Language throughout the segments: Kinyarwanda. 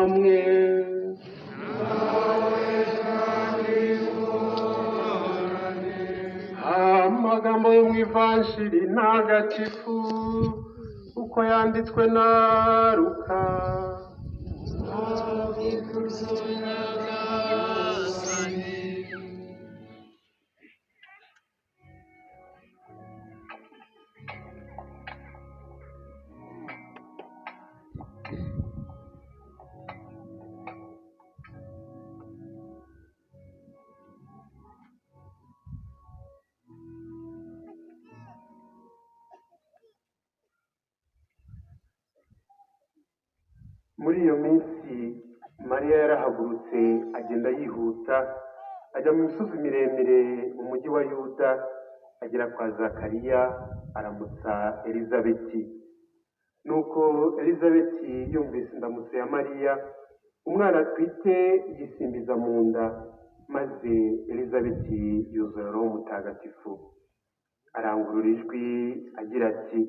namwe. Amagambo yo mu ivanjiri ntagatifu uko yanditswe na Luka. Muri iyo minsi Mariya yarahagurutse agenda yihuta ajya mu misozi miremire mu mujyi wa Yuda, agera kwa Zakariya aramutsa Elizabeti. Nuko Elizabeti yumvise indamutso ya Mariya, umwana atwite yisimbiza mu nda, maze Elizabeti yuzura Roho Mutagatifu. Arangurura ijwi agira ati,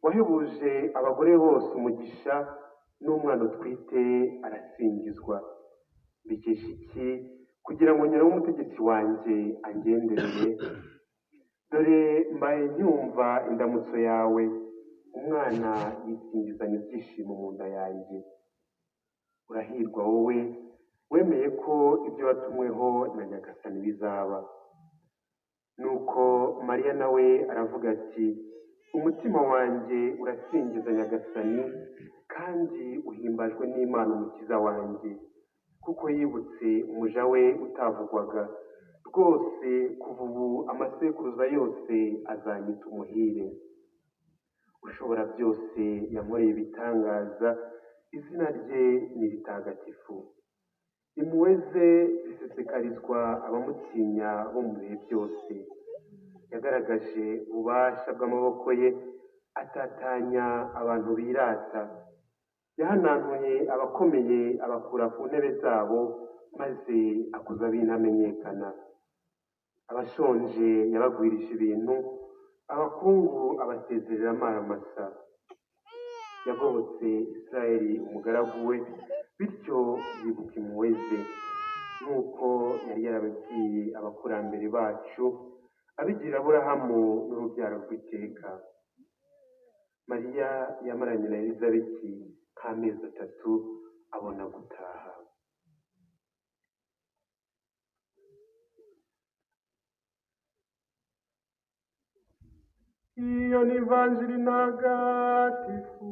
wahebuje abagore bose umugisha, n'umwana utwite arasingizwa. Mbikesha iki kugira ngo nyina w'umutegetsi wanjye angenderere? Dore mbaye nyumva indamutso yawe, umwana yisingizanya ibyishimo mu nda yanjye. Urahirwa wowe wemeye ko ibyo watumweho na Nyagasani bizaba. Nuko Mariya nawe aravuga ati, umutima wanjye urasingiza Nyagasani, kandi uhimbajwe n'Imana umukiza wanjye, kuko yibutse umuja we utavugwaga. Rwose kuva ubu amasekuruza yose azanyita umuhire. Ushobora byose yankoreye ibitangaza, izina rye ni ritagatifu. Impuhwe ze zisesekarizwa abamutinya bo mu bihe byose. Yagaragaje ububasha bw'amaboko ye, atatanya abantu birata. Yahanantuye abakomeye abakura ku ntebe zabo, maze akuza ab'intamenyekana. Abashonje yabagwirije ibintu, abakungu abasezerera amaramasa. Yagobotse Isirayeli umugaragu we, bityo yibuka impuhwe ze, nk'uko yari yarabibwiye abakurambere bacu, abigirira Aburahamu n'urubyaro rw'iteka. Mariya yamaranye na Elizabeti nk'amezi 3 abona gutaha. Iyo ni ivanjiri ntagatifu.